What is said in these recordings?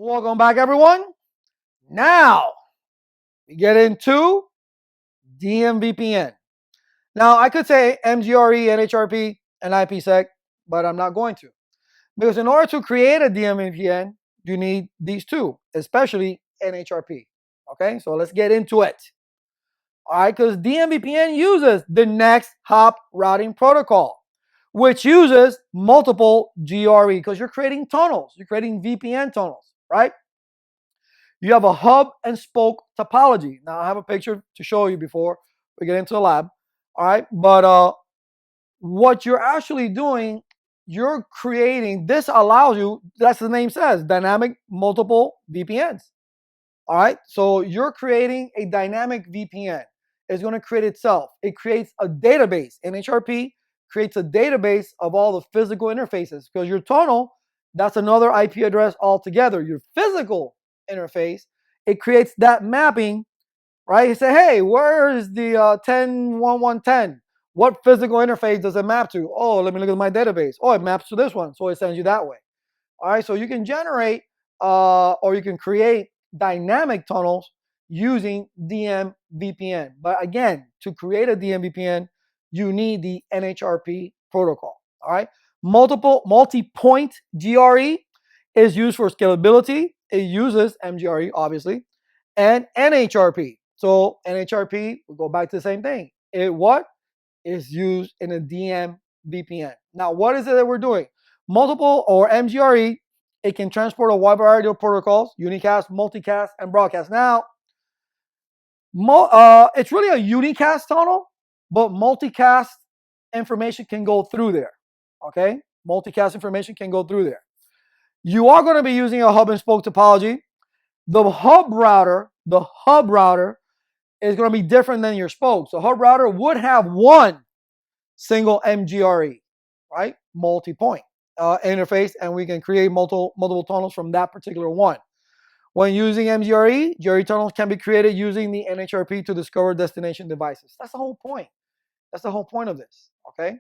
Welcome back, everyone. Now we get into DMVPN. Now I could say MGRE, NHRP, and IPsec, but I'm not going to. Because in order to create a DMVPN, you need these two, especially NHRP. Okay, so let's get into it. All right, because DMVPN uses the next hop routing protocol, which uses multiple GRE because you're creating tunnels, you're creating VPN tunnels, right? You have a hub and spoke topology. Now I have a picture to show you before we get into the lab. All right, but what you're actually doing, you're creating, this allows you, that's the name says, dynamic multiple VPNs. All right, so you're creating a dynamic VPN. It's going to create itself. It creates a database. NHRP creates a database of all the physical interfaces because your tunnel, that's another IP address altogether. Your physical interface, it creates that mapping, right? You say, hey, where is the 10.1.1.10? What physical interface does it map to? Oh, let me look at my database. Oh, it maps to this one, so it sends you that way. All right, so you can generate or you can create dynamic tunnels using DMVPN. But again, to create a DMVPN, you need the NHRP protocol. All right, multi-point GRE is used for scalability. It uses MGRE, obviously, and NHRP. So NHRP, we'll go back to the same thing. It what is used in a DMVPN. Now, what is it that we're doing? Multiple or MGRE, it can transport a wide variety of protocols, unicast, multicast, and broadcast. Now, it's really a unicast tunnel, but multicast information can go through there. Okay, multicast information can go through there. You are going to be using a hub and spoke topology. The hub router is going to be different than your spoke. So hub router would have one single MGRE, right? Multi-point interface, and we can create multiple tunnels from that particular one. When using MGRE, GRE tunnels can be created using the NHRP to discover destination devices. That's the whole point. That's the whole point of this, okay?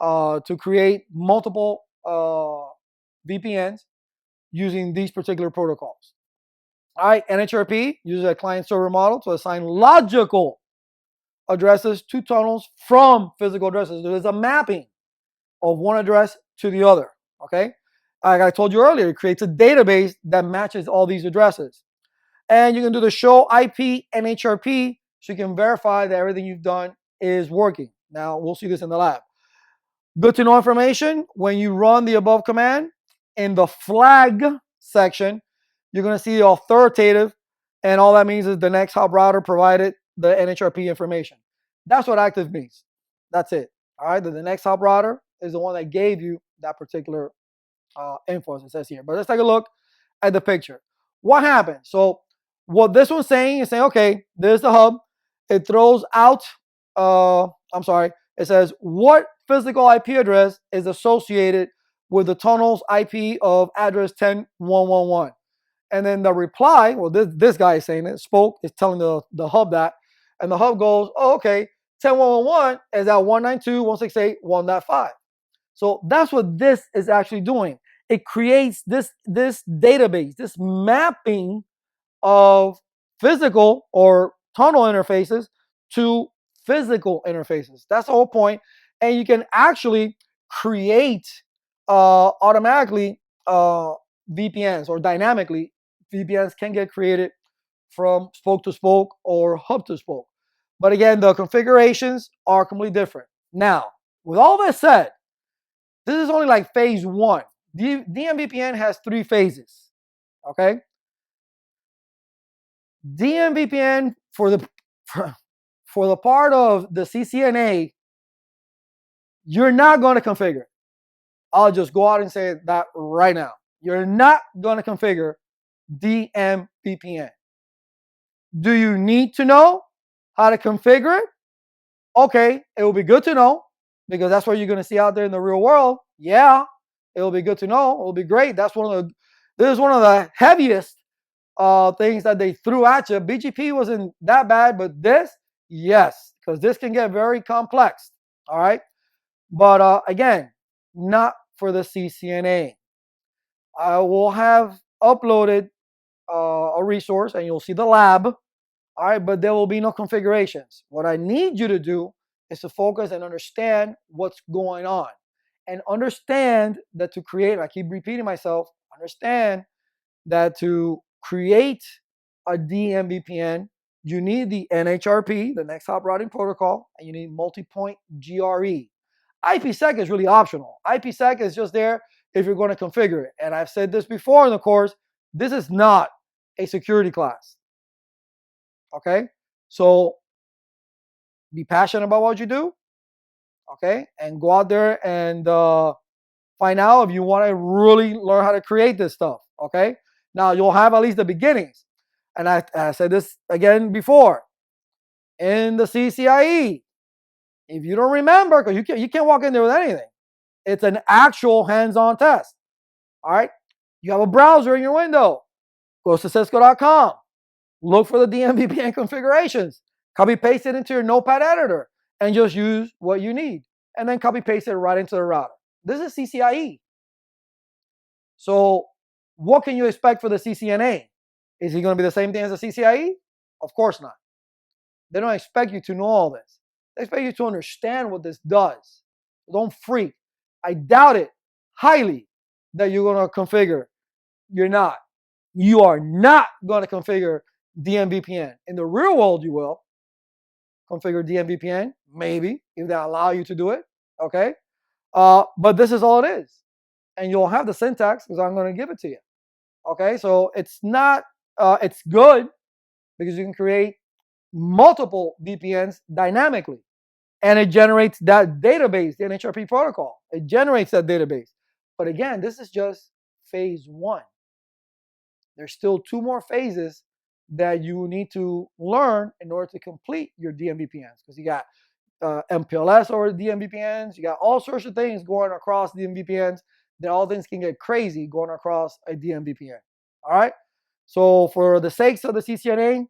To create multiple VPNs using these particular protocols. All right, NHRP uses a client-server model to assign logical addresses to tunnels from physical addresses. There's a mapping of one address to the other, okay? Like I told you earlier, it creates a database that matches all these addresses. And you can do the show IP NHRP so you can verify that everything you've done is working. Now, we'll see this in the lab. Good to know information, when you run the above command, in the flag section, you're going to see the authoritative, and all that means is the next hop router provided the NHRP information. That's what active means. That's it. All right, the next hop router is the one that gave you that particular info, as it says here. But let's take a look at the picture. What happened? So what this one's saying is saying, okay, there's the hub. It throws out, it says what physical IP address is associated with the tunnel's IP of address 10.1.1.1. And then the reply, well, this guy is saying it, spoke, is telling the hub that, and the hub goes, oh, okay, 10.1.1.1 is at 192.168.1.5. So that's what this is actually doing. It creates this database, this mapping of physical or tunnel interfaces to physical interfaces. That's the whole point. And you can actually create automatically VPNs, or dynamically VPNs can get created from spoke to spoke or hub to spoke. But again, the configurations are completely different. Now, with all that said, this is only like phase one. DMVPN has 3 phases, okay? DMVPN for the part of the CCNA, you're not going to configure. I'll just go out and say that right now. You're not going to configure DMVPN. Do you need to know how to configure it? Okay, it will be good to know, because that's what you're going to see out there in the real world. Yeah, it will be good to know. It will be great. This is one of the heaviest things that they threw at you. BGP wasn't that bad, but this, yes, because this can get very complex. All right, but again, not for the CCNA. I will have uploaded a resource and you'll see the lab. All right, but there will be no configurations. What I need you to do is to focus and understand what's going on. And understand that to create, I keep repeating myself, understand that to create a DMVPN, you need the NHRP, the Next Hop Routing Protocol, and you need multi-point GRE. IPsec is really optional. IPsec is just there if you're going to configure it. And I've said this before in the course, this is not a security class. Okay? So be passionate about what you do. Okay? And go out there and find out if you want to really learn how to create this stuff. Okay? Now, you'll have at least the beginnings. And I said this again before. In the CCIE, if you don't remember, because you can't walk in there with anything. It's an actual hands-on test. All right? You have a browser in your window. Go to Cisco.com. Look for the DMVPN configurations. Copy paste it into your notepad editor and just use what you need. And then copy paste it right into the router. This is CCIE. So what can you expect for the CCNA? Is it going to be the same thing as the CCIE? Of course not. They don't expect you to know all this. They expect you to understand what this does. Don't freak. I doubt it highly that you're going to configure. You're not. You are not going to configure DMVPN. In the real world, you will configure DMVPN, maybe, if they allow you to do it. Okay? But this is all it is. And you'll have the syntax because I'm going to give it to you. Okay? So it's not, it's good because you can create multiple VPNs dynamically. And it generates that database, the NHRP protocol. It generates that database. But again, this is just phase one. There's still 2 more phases that you need to learn in order to complete your DMVPNs. Because you got MPLS over DMVPNs. You got all sorts of things going across DMVPNs. Then all things can get crazy going across a DMVPN. All right? So for the sakes of the CCNA,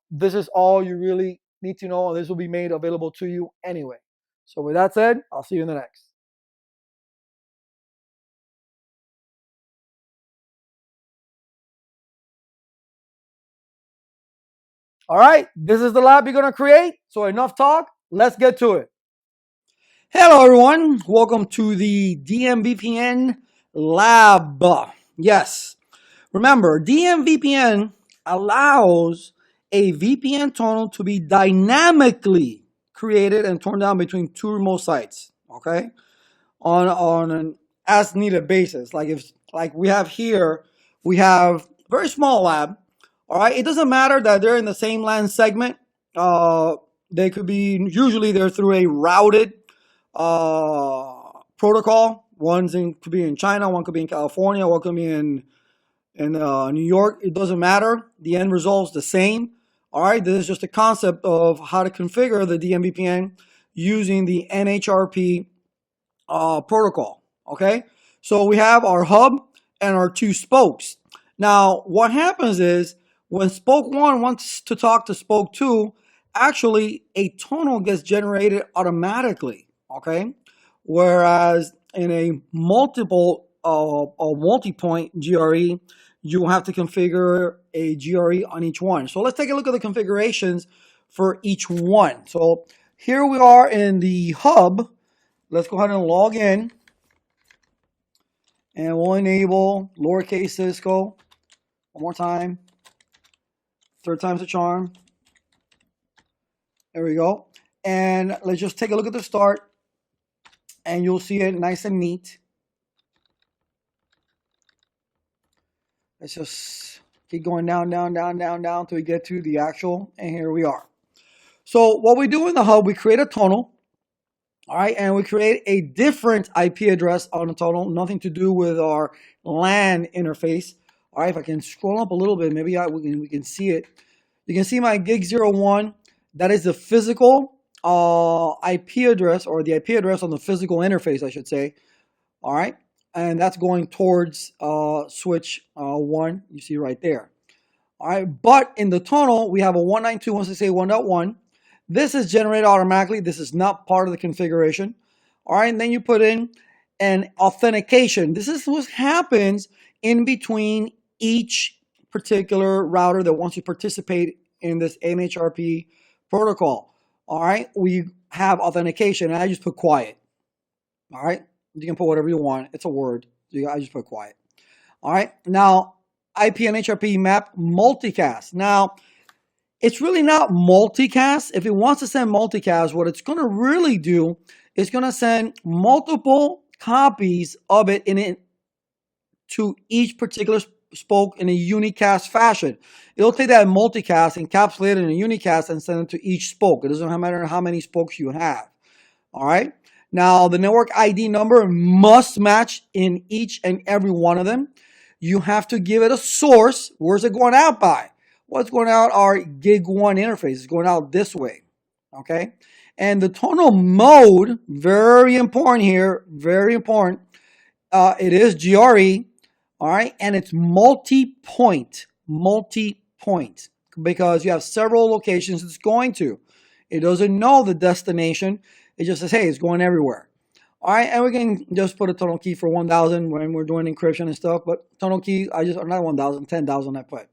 this is all you really need to know, and this will be made available to you anyway. So with that said, I'll see you in the next. All right, this is the lab you're going to create. So enough talk. Let's get to it. Hello, everyone. Welcome to the DMVPN Lab. Yes. Remember, DMVPN allows a VPN tunnel to be dynamically created and torn down between 2 remote sites. Okay, on an as needed basis. Like we have here, we have very small lab. All right, it doesn't matter that they're in the same LAN segment. They could be, usually they're through a routed protocol. Could be in China, one could be in California, one could be in New York. It doesn't matter. The end result's the same. All right, this is just a concept of how to configure the DMVPN using the NHRP protocol. Okay, so we have our hub and our 2 spokes. Now, what happens is when spoke 1 wants to talk to spoke 2, actually a tunnel gets generated automatically. Okay, whereas in a multi-point GRE, you have to configure a GRE on each one. So let's take a look at the configurations for each one. So here we are in the hub. Let's go ahead and log in. And we'll enable lowercase Cisco. One more time. 3rd time's the charm. There we go. And let's just take a look at the start. And you'll see it nice and neat. Let's just keep going down, down, down, down, down until we get to the actual. And here we are. So what we do in the hub, we create a tunnel. All right, and we create a different IP address on the tunnel, nothing to do with our LAN interface. All right, if I can scroll up a little bit, maybe we can see it. You can see my gig01. That is the physical IP address, or the IP address on the physical interface, I should say. All right, and that's going towards switch 1. You see right there. All right, but in the tunnel, we have a 192.168.1.1. This is generated automatically. This is not part of the configuration. All right, and then you put in and authentication. This is what happens in between each particular router that wants to participate in this NHRP protocol. All right, we have authentication, and I just put quiet. All right, you can put whatever you want. It's a word. I just put quiet. All right, now IP NHRP map multicast. Now, it's really not multicast. If it wants to send multicast, what it's going to really do is going to send multiple copies of it to each particular spoke in a unicast fashion. It'll take that multicast, encapsulate it in a unicast, and send it to each spoke. It doesn't matter how many spokes you have. All right. Now, the network ID number must match in each and every one of them. You have to give it a source. Where's it going out by? What's going out? Our gig 1 interface is going out this way. Okay. And the tonal mode, very important here, very important. It is GRE. All right. And it's multi-point, because you have several locations it's going to. It doesn't know the destination. It just says, hey, it's going everywhere. All right, and we can just put a tonal key for 1,000 when we're doing encryption and stuff, but tonal key, not 1,000, 10,000 I put.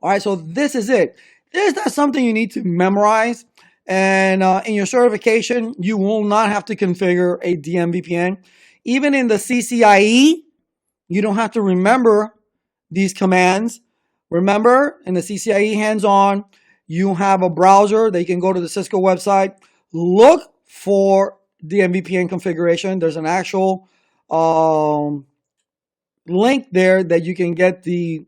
All right, so this is it. This is not something you need to memorize, and in your certification, you will not have to configure a DMVPN. Even in the CCIE, you don't have to remember these commands. Remember, in the CCIE hands-on, you have a browser that you can go to the Cisco website, look for DMVPN configuration. There's an actual link there that you can get the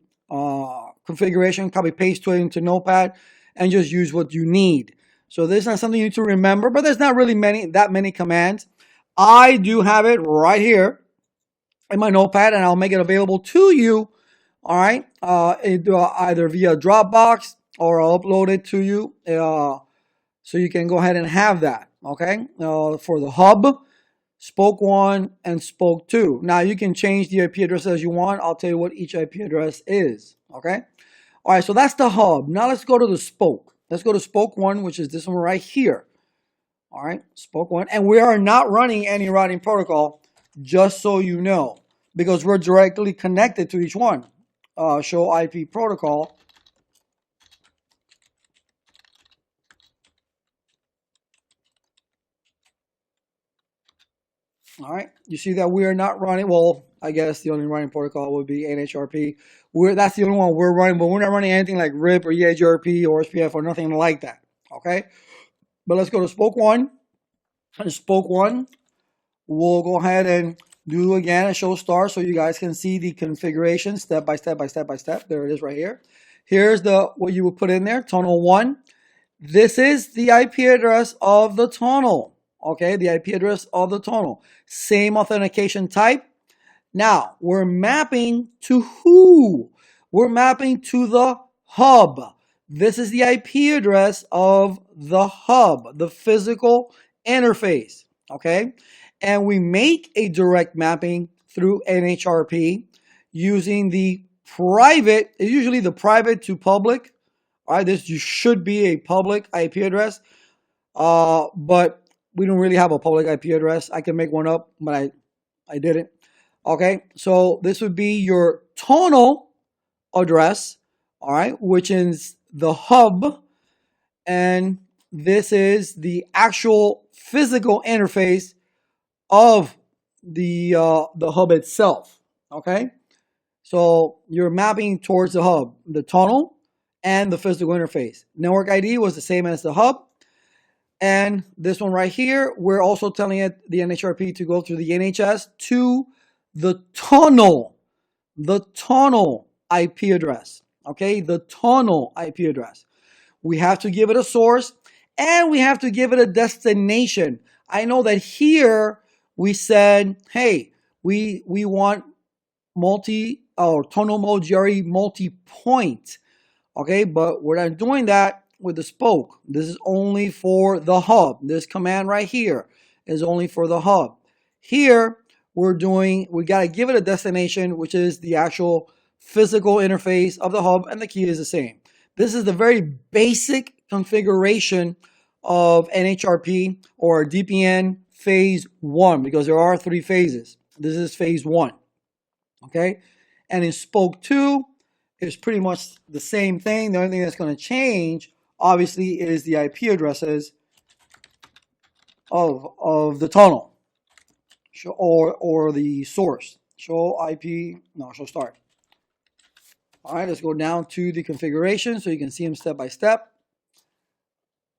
configuration, copy paste to it into Notepad, and just use what you need. So this is not something you need to remember, but there's not really that many commands. I do have it right here in my Notepad, and I'll make it available to you. All right, either via Dropbox or I'll upload it to you, so you can go ahead and have that. Okay, for the hub, spoke 1 and spoke 2. Now you can change the IP address as you want. I'll tell you what each IP address is. Okay, all right. So that's the hub. Now let's go to the spoke. Let's go to spoke 1, which is this one right here. All right, spoke 1, and we are not running any routing protocol, just so you know, because we're directly connected to each one. Show IP protocol. All right, you see that we are not running. Well, I guess the only running protocol would be NHRP. That's the only one we're running, but we're not running anything like RIP or EHRP or SPF or nothing like that. Okay, but let's go to spoke 1. And spoke 1, we'll go ahead and do again a show start so you guys can see the configuration step by step by step by step. There it is right here. Here's what you would put in there, tonal 1. This is the IP address of the tonal. Okay, the IP address of the tonal. Same authentication type. Now, we're mapping to who? We're mapping to the hub. This is the IP address of the hub, the physical interface. Okay, and we make a direct mapping through NHRP using the private, usually the private to public. All right, this should be a public IP address, but we don't really have a public IP address. I can make one up, but I didn't. Okay, so this would be your tonal address, all right, which is the hub, and this is the actual physical interface of the hub itself. Okay, so you're mapping towards the hub, the tonal, and the physical interface. Network ID was the same as the hub. And this one right here, we're also telling it, the NHRP, to go through the NHS to the tonal IP address. Okay, the tonal IP address. We have to give it a source, and we have to give it a destination. I know that here we said, hey, we want tonal mode GRE multi-point. Okay, but we're not doing that with the spoke. This is only for the hub. This command right here is only for the hub. Here we got to give it a destination, which is the actual physical interface of the hub, and the key is the same. This is the very basic configuration of NHRP or DPN phase 1, because there are 3 phases. This is phase one. Okay. And in spoke two, it's pretty much the same thing. The only thing that's going to change, obviously, is the IP addresses of the tunnel or the source. Show IP, no, show start. All right, let's go down to the configuration so you can see them step by step.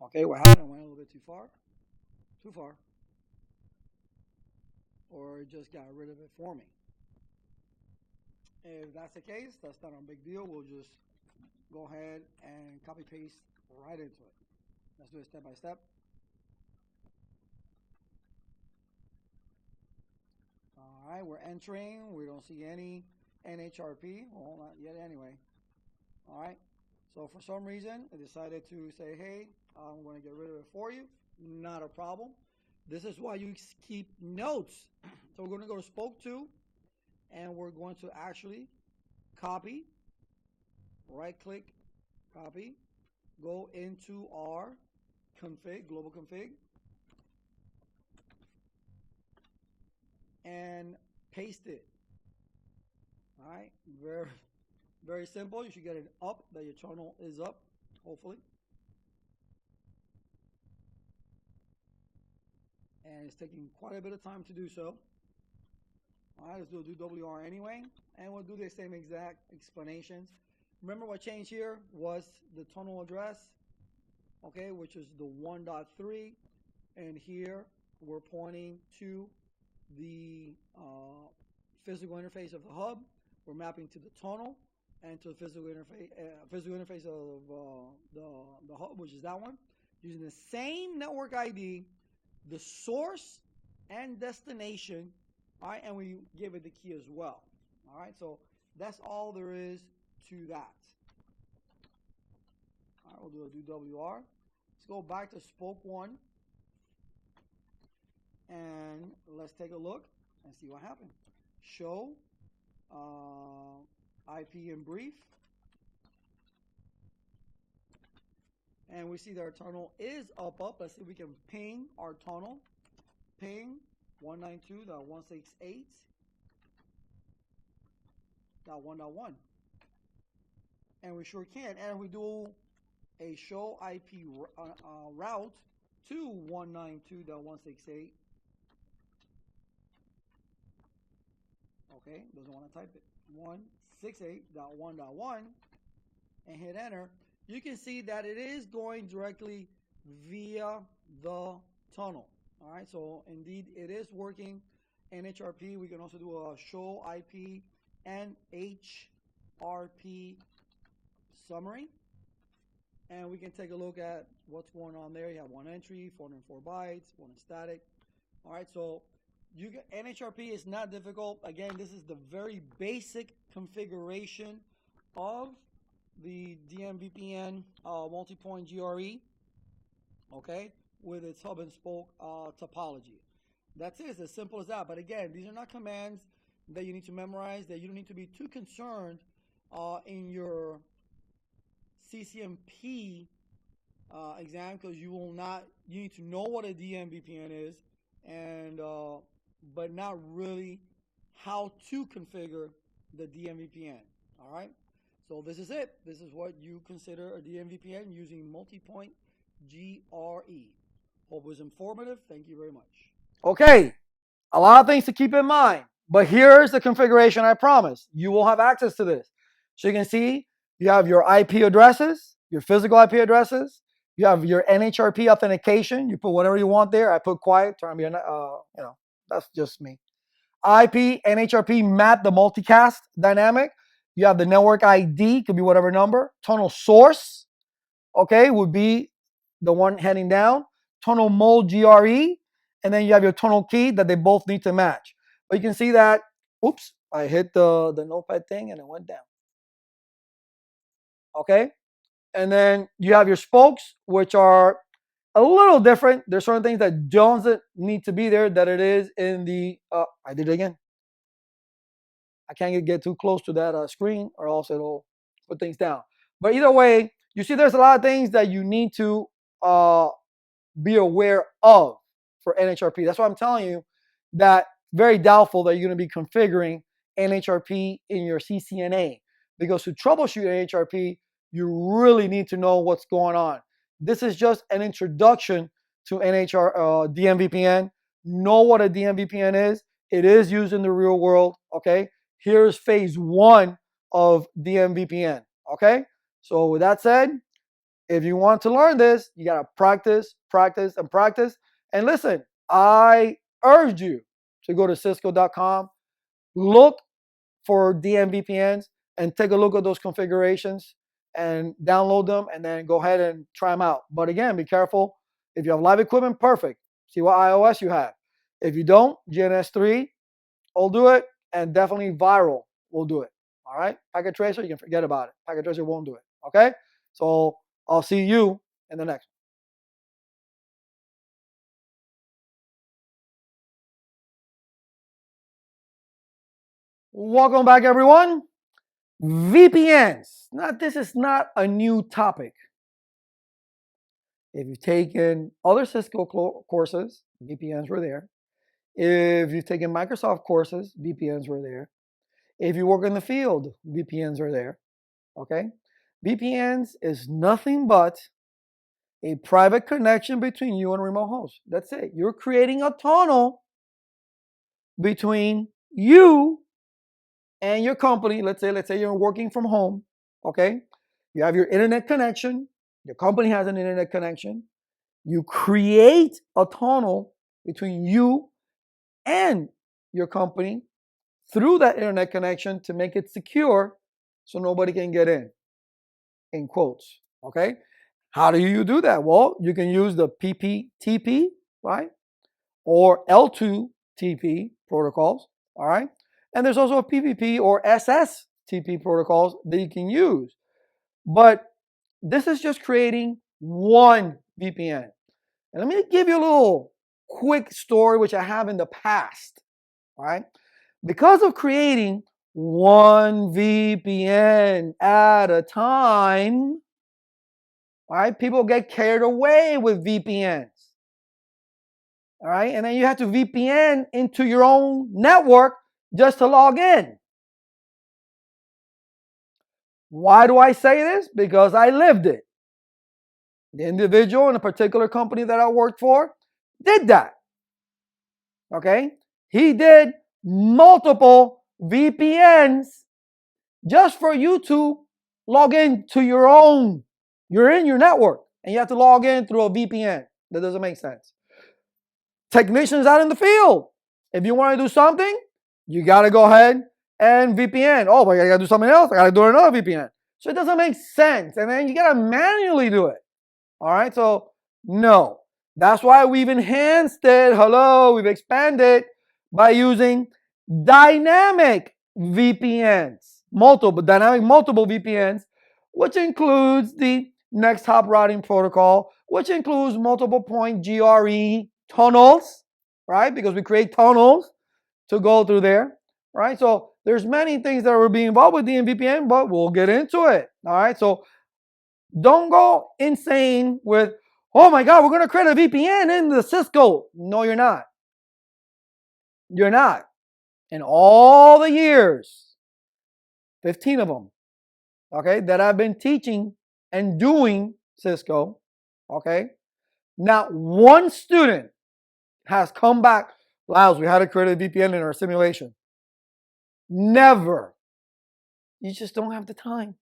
Okay, what happened? I went a little bit too far. Too far. Or it just got rid of it for me. If that's the case, that's not a big deal. We'll just go ahead and copy paste right into it. Let's do it step by step. All right, we're entering. We don't see any NHRP. Well, not yet anyway. All right. So for some reason, I decided to say, hey, I'm going to get rid of it for you. Not a problem. This is why you keep notes. So we're going to go to spoke 2, and we're going to actually copy, right click, copy, go into our config, global config, and paste it. All right, very simple. You should get it up, that your channel is up, hopefully. And it's taking quite a bit of time to do so. All right, let's do WR anyway, and we'll do the same exact explanations. Remember what changed here was the tunnel address, okay, which is the 1.3, and here we're pointing to the physical interface of the hub. We're mapping to the tunnel and to the physical interface of the hub, which is that one, using the same network ID, the source and destination. All right, and we give it the key as well. All right, so that's all there is to that. All right, we'll do a DWR. Let's go back to spoke 1, and let's take a look and see what happened. Show IP in brief, and we see that our tunnel is up. Let's see if we can ping our tunnel. Ping 192.168.1.1, and we sure can. And we do a show IP route to 192.168. Okay, doesn't want to type it. 168.1.1, and hit enter. You can see that it is going directly via the tunnel. All right, so indeed it is working. NHRP, we can also do a show IP and HRP summary, and we can take a look at what's going on there. You have one entry, 404 bytes, one is static. All right, so you get NHRP is not difficult. Again, this is the very basic configuration of the DMVPN multi-point GRE, okay, with its hub and spoke topology. That's it. It's as simple as that. But again, these are not commands that you need to memorize, that you don't need to be too concerned in your CCNP exam, because you will not. You need to know what a DMVPN is, and but not really how to configure the DMVPN. All right. So this is it. This is what you consider a DMVPN using multi-point GRE. Hope it was informative. Thank you very much. Okay, a lot of things to keep in mind, but here's the configuration I promised. You will have access to this. So you can see you have your IP addresses, your physical IP addresses. You have your NHRP authentication. You put whatever you want there. I put quiet, turn on that's just me. IP, NHRP, map the multicast dynamic. You have the network ID, could be whatever number. Tunnel source, okay, would be the one heading down. Tunnel mode GRE, and then you have your tunnel key that they both need to match. But you can see that, oops, I hit the notepad thing and it went down. Okay, and then you have your spokes, which are a little different. There's certain things that don't need to be there that it is in the, I did it again. I can't get too close to that screen or else it'll put things down. But either way, you see there's a lot of things that you need to be aware of for NHRP. That's why I'm telling you that very doubtful that you're going to be configuring NHRP in your CCNA, because to troubleshoot NHRP, you really need to know what's going on. This is just an introduction to DMVPN. Know what a DMVPN is. It is used in the real world. Okay. Here's phase 1 of DMVPN. Okay. So with that said, if you want to learn this, you got to practice, practice, and practice. And listen, I urge you to go to cisco.com, look for DMVPNs, and take a look at those configurations and download them, and then go ahead and try them out. But again, be careful. If you have live equipment, perfect. See what iOS you have. If you don't, GNS3 will do it, and definitely Viral will do it. All right? Packet Tracer, you can forget about it. Packet Tracer won't do it. Okay? So I'll see you in the next one. Welcome back, everyone. VPNs. Now, this is not a new topic. If you've taken other Cisco courses, VPNs were there. If you've taken Microsoft courses, VPNs were there. If you work in the field, VPNs are there. Okay? VPNs is nothing but a private connection between you and remote host. That's it. You're creating a tunnel between you and your company. Let's say you're working from home. Okay? You have your internet connection. Your company has an internet connection. You create a tunnel between you and your company through that internet connection to make it secure so nobody can get in quotes. Okay? How do you do that? Well, you can use the PPTP, right? Or L2TP protocols, all right? And there's also a PPP or SSTP protocols that you can use. But this is just creating one VPN. And let me give you a little quick story which I have in the past, all right? Because of creating one VPN at a time, all right, people get carried away with VPNs. All right, and then you have to VPN into your own network just to log in. Why do I say this? Because I lived it. The individual in a particular company that I worked for did that. Okay, he did multiple VPNs just for you to log in to your own. You're in your network and you have to log in through a VPN. That doesn't make sense. Technicians out in the field, if you want to do something, you got to go ahead and VPN. Oh, but I got to do something else. I got to do another VPN. So it doesn't make sense. And then you got to manually do it. All right. So no, that's why we've enhanced it. Hello. We've expanded by using dynamic VPNs, dynamic multiple VPNs, which includes the next hop routing protocol, which includes multiple point GRE tunnels, right? Because we create tunnels to go through there, right? So there's many things that will be involved with DMVPN, but we'll get into it, all right? So don't go insane with, oh my God, we're going to create a VPN in the Cisco. No, you're not. You're not. In all the years, 15 of them, okay, that I've been teaching and doing Cisco, okay, not one student has come back, Lyles, we had to create a VPN in our simulation. Never. You just don't have the time.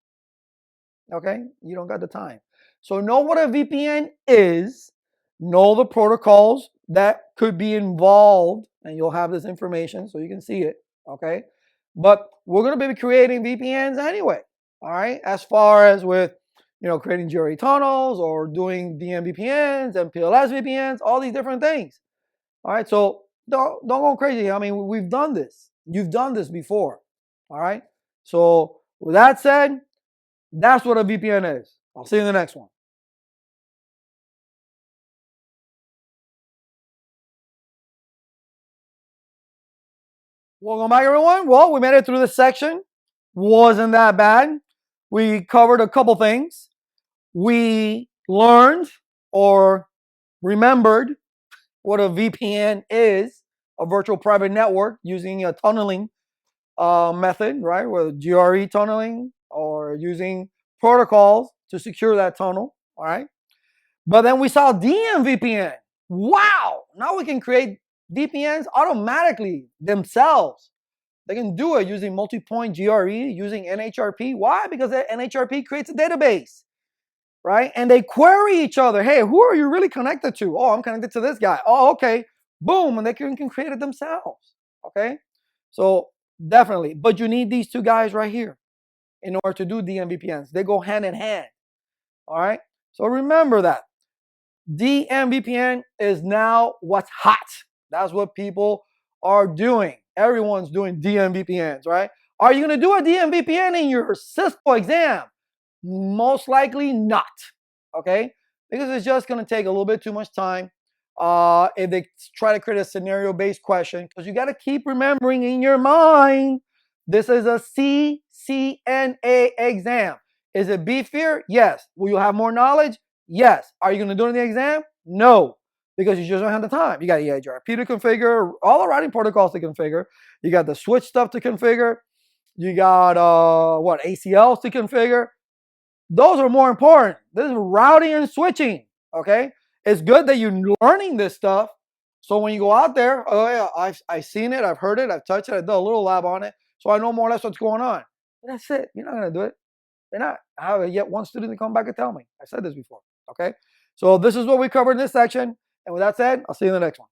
Okay? You don't got the time. So know what a VPN is, know the protocols that could be involved, and you'll have this information so you can see it. Okay? But we're going to be creating VPNs anyway. All right? As far as with, creating GRE tunnels or doing DMVPNs and PLS VPNs, all these different things. All right, so don't go crazy. I mean, we've done this. You've done this before. All right. So with that said, that's what a VPN is. I'll see you in the next one. Welcome back, everyone. Well, we made it through this section. Wasn't that bad. We covered a couple things. We learned or remembered what a VPN is. a virtual private network using a tunneling method, right? With GRE tunneling or using protocols to secure that tunnel, all right? But then we saw DMVPN. Wow! Now we can create VPNs automatically themselves. They can do it using multi-point GRE, using NHRP. Why? Because the NHRP creates a database, right? And they query each other. Hey, who are you really connected to? Oh, I'm connected to this guy. Oh, okay. Boom. And they can create it themselves. Okay? So definitely. But you need these two guys right here in order to do DMVPNs. They go hand in hand. All right? So remember that. DMVPN is now what's hot. That's what people are doing. Everyone's doing DMVPNs, right? Are you going to do a DMVPN in your CISPO exam? Most likely not, okay? Because it's just going to take a little bit too much time if they try to create a scenario-based question, because you got to keep remembering in your mind, this is a CCNA exam. Is it beefier? Yes. Will you have more knowledge? Yes. Are you going to do it in the exam? No, because you just don't have the time. You got EHRP to configure, all the routing protocols to configure. You got the switch stuff to configure. You got ACLs to configure. Those are more important. This is routing and switching, okay? It's good that you're learning this stuff. So when you go out there, oh yeah, I've seen it, I've heard it, I've touched it, I've done a little lab on it, so I know more or less what's going on. But that's it. You're not going to do it. You're not. I haven't yet one student to come back and tell me. I said this before, okay? So this is what we covered in this section. And with that said, I'll see you in the next one.